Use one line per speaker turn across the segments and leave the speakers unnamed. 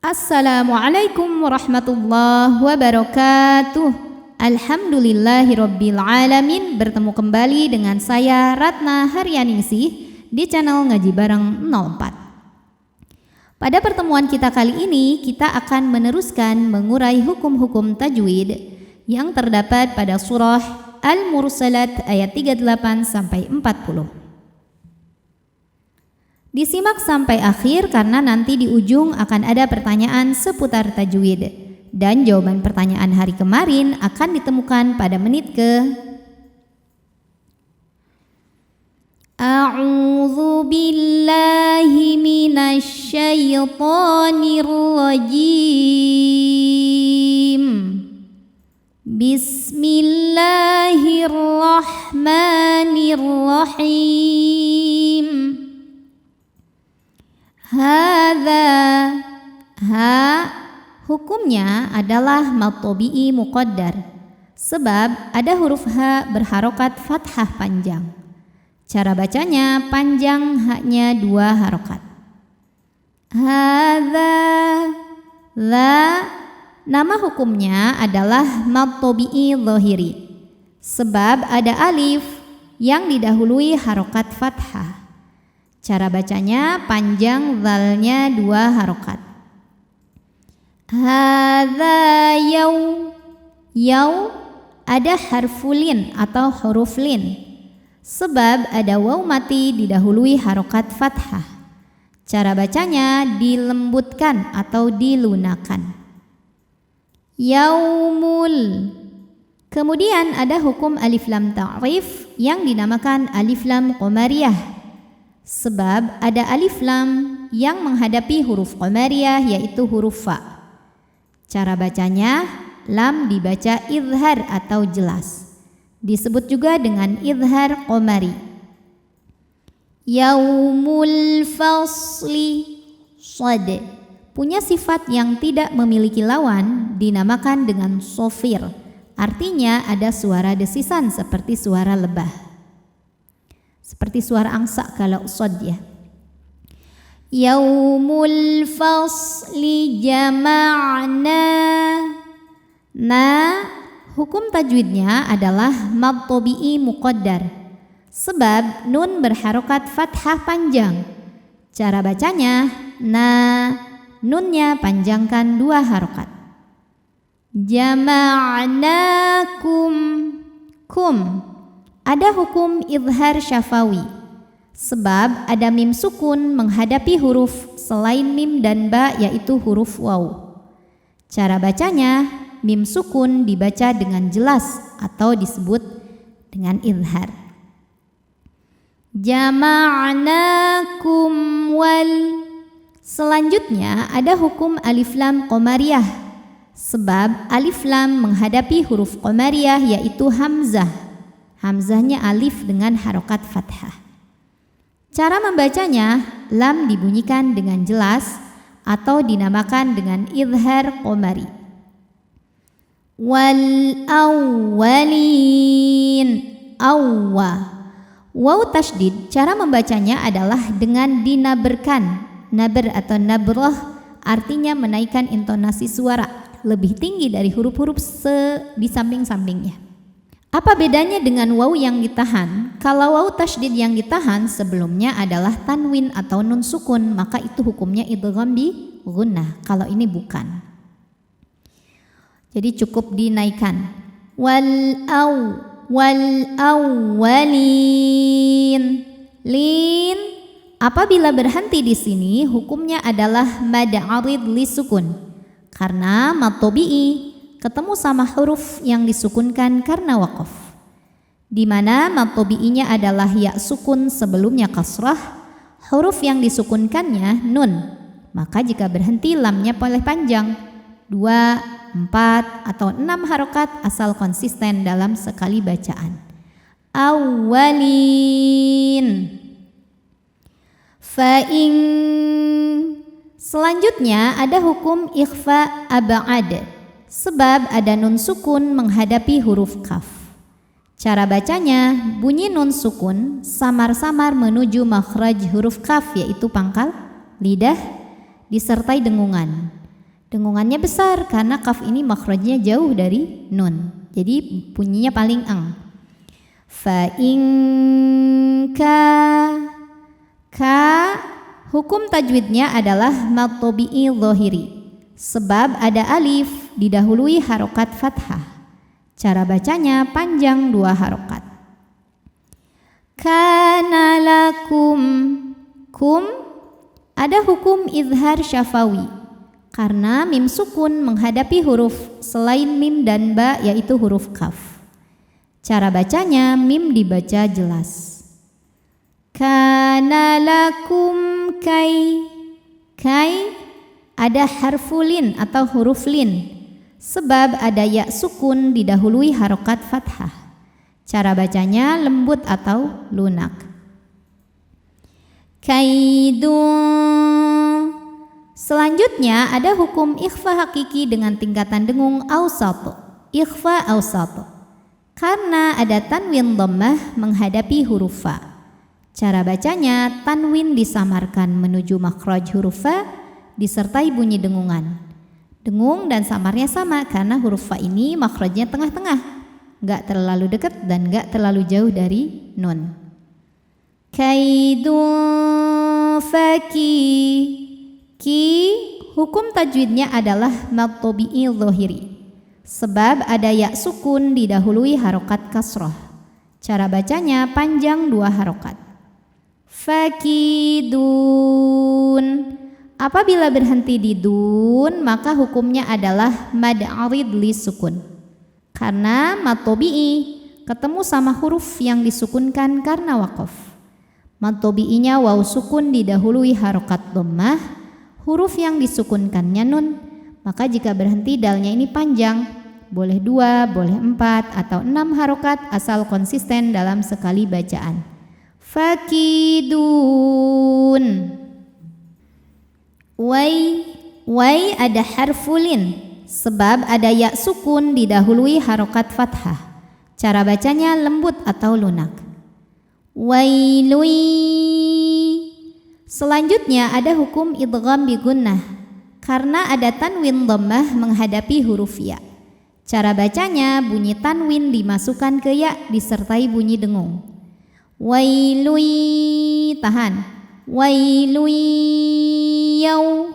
Assalamualaikum warahmatullahi wabarakatuh. Alhamdulillahirabbil alamin. Bertemu kembali dengan saya Ratna Haryaningsih di channel Ngaji Bareng 04. Pada pertemuan kita kali ini kita akan meneruskan mengurai hukum-hukum tajwid yang terdapat pada surah Al-Mursalat ayat 38 sampai 40. Disimak sampai akhir karena nanti di ujung akan ada pertanyaan seputar tajwid dan jawaban pertanyaan hari kemarin akan ditemukan pada menit ke A'udzu billahi minasy syaithanir rajim. Bismillahirrahmanirrahim. Hadza, hukumnya adalah mad tabi'i muqaddar sebab ada huruf ha berharokat fathah panjang. Cara bacanya panjang haknya 2 harokat. Hadza, nama hukumnya adalah mad tabi'i zahiri sebab ada alif yang didahului harokat fathah. Cara bacanya panjang zalnya 2 harokat. Hadza yaw ada harfulin atau huruf lin sebab ada waw mati didahului harokat fathah. Cara bacanya dilembutkan atau dilunakan. Yaumul. Kemudian ada hukum alif lam ta'rif yang dinamakan alif lam qamariyah sebab ada alif lam yang menghadapi huruf qamariyah yaitu huruf fa. Cara bacanya lam dibaca izhar atau jelas. Disebut juga dengan izhar qamari. Yaumul fasli shad punya sifat yang tidak memiliki lawan dinamakan dengan shofir. Artinya ada suara desisan seperti suara lebah. Seperti suara angsa kalau shad ya. Yaumul fasli jama'na. Hukum tajwidnya adalah mad tabi'i muqaddar sebab nun berharokat fathah panjang. Cara bacanya nunnya panjangkan 2 harokat. Jama'nakum. Ada hukum izhar syafawi sebab ada mim sukun menghadapi huruf selain mim dan ba yaitu huruf waw. Cara bacanya mim sukun dibaca dengan jelas atau disebut dengan izhar. Jama'nakum wal. Selanjutnya ada hukum alif lam qamariyah sebab alif lam menghadapi huruf qamariyah yaitu hamzah. Hamzahnya alif dengan harokat fathah. Cara membacanya lam dibunyikan dengan jelas atau dinamakan dengan izhar qamari. Wal awwalin awwa. Waw tasydid cara membacanya adalah dengan dinaberkan. Naber atau nabrah artinya menaikkan intonasi suara lebih tinggi dari huruf-huruf di samping-sampingnya. Apa bedanya dengan waw yang ditahan? Kalau waw tasydid yang ditahan sebelumnya adalah tanwin atau nun sukun, maka itu hukumnya idgham bi gunnah. Kalau ini bukan. Jadi cukup dinaikkan. Wal awwalin. Lin. Apabila berhenti di sini, hukumnya adalah mad 'arid li sukun. Karena mad tabi'i ketemu sama huruf yang disukunkan karena waqaf, di mana mad tabi'inya adalah ya sukun sebelumnya kasrah, huruf yang disukunkannya nun. Maka jika berhenti lamnya boleh panjang 2, 4 atau 6 harokat asal konsisten dalam sekali bacaan. Awwalin. Fa'in. Selanjutnya ada hukum ikhfa ab'ad sebab ada nun sukun menghadapi huruf kaf. Cara bacanya bunyi nun sukun samar-samar menuju makhraj huruf kaf yaitu pangkal lidah disertai dengungan. Dengungannya besar karena kaf ini makhrajnya jauh dari nun. Jadi bunyinya paling eng. Fa in ka hukum tajwidnya adalah mad tabi'i zahiri. Sebab ada alif didahului harokat fathah. Cara bacanya panjang 2 harokat. Kana lakum, kum ada hukum izhar syafawi karena mim sukun menghadapi huruf selain mim dan ba yaitu huruf kaf. Cara bacanya mim dibaca jelas. Kana lakum kai, kai ada harfulin atau huruf lin sebab ada ya sukun didahului harokat fathah. Cara bacanya lembut atau lunak. Kaidun. Selanjutnya ada hukum ikhfa hakiki dengan tingkatan dengung awsat. Ikhfa awsat. Karena ada tanwin dhammah menghadapi huruf fa. Cara bacanya tanwin disamarkan menuju makhraj huruf fa disertai bunyi dengungan. Dengung dan samarnya sama karena huruf fa ini makhrajnya tengah-tengah. Gak terlalu dekat dan gak terlalu jauh dari nun. Kaidun faki. Ki hukum tajwidnya adalah mad tabi'i zahiri. Sebab ada ya sukun didahului harokat kasroh. Cara bacanya panjang 2 harokat. Fakidun. Apabila berhenti di dun maka hukumnya adalah mad arid li sukun. Karena mad tabi'i ketemu sama huruf yang disukunkan karena waqaf. Mad tabi'inya waw sukun didahului harokat dhammah, huruf yang disukunkannya nun. Maka jika berhenti dalnya ini panjang, boleh 2, boleh 4 atau 6 harokat asal konsisten dalam sekali bacaan. Fakidun. Wai ada harfulin sebab ada ya sukun didahului harokat fathah. Cara bacanya lembut atau lunak. Wailui. Selanjutnya ada hukum idgham bi gunnah karena ada tanwin dhammah menghadapi huruf ya. Cara bacanya bunyi tanwin dimasukkan ke ya disertai bunyi dengung. Wailui, tahan. Wailui yaw.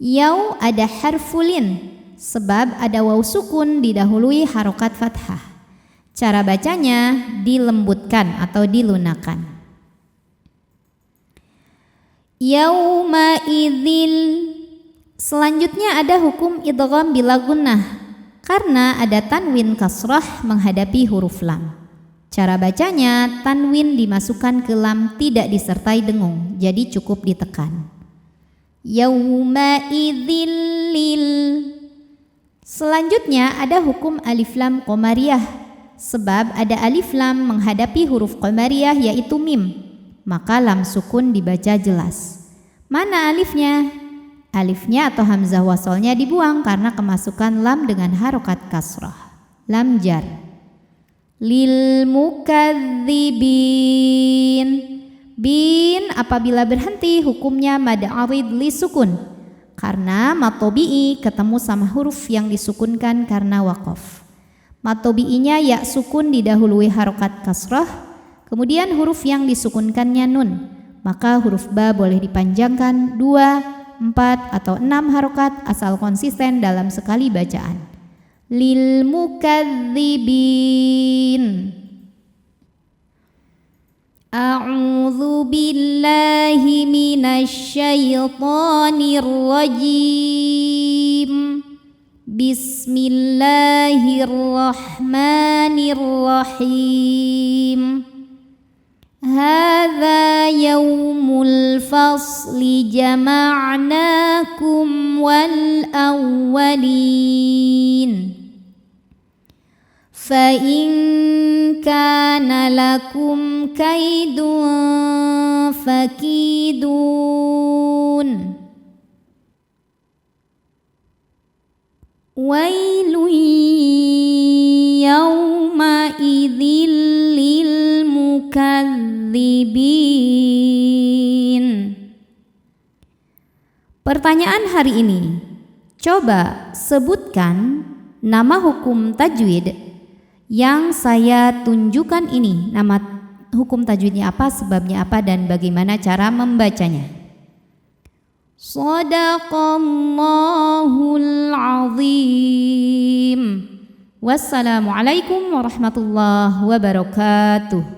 Yaw ada harfulin sebab ada waw sukun didahului harokat fathah. Cara bacanya dilembutkan atau dilunakkan. Yauma idzil. Selanjutnya ada hukum idgham bila gunnah karena ada tanwin kasrah menghadapi huruf lam. Cara bacanya tanwin dimasukkan ke lam tidak disertai dengung, jadi cukup ditekan. Yauma idzil lil. Selanjutnya ada hukum alif lam qamariyah sebab ada alif lam menghadapi huruf qamariyah yaitu mim. Maka lam sukun dibaca jelas. Mana alifnya? Alifnya atau hamzah wasolnya dibuang karena kemasukan lam dengan harokat kasrah. Lam jar. Lil mukadzibin. Bin apabila berhenti hukumnya mad arid li sukun. Karena mad tabi'i ketemu sama huruf yang disukunkan karena waqaf. Mad tabi'inya ya sukun didahului harokat kasrah, kemudian huruf yang disukunkannya nun. Maka huruf ba boleh dipanjangkan 2, 4 atau 6 harokat asal konsisten dalam sekali bacaan. Lil mukadzibin. A'udzu billahi minasy syaithanir rajim. Bismillahirrahmanirrahim. Hadza yaumul fasli jama'nakum wal awwalin. Fa in kana lakum kaidun fakidun. Wailun yawma idzil lil mukadzibin. Pertanyaan hari ini, Coba sebutkan nama hukum tajwid yang saya tunjukkan ini. Nama hukum tajwidnya apa, sebabnya apa, dan bagaimana cara membacanya. Shadaqallahul azim. Wassalamualaikum warahmatullahi wabarakatuh.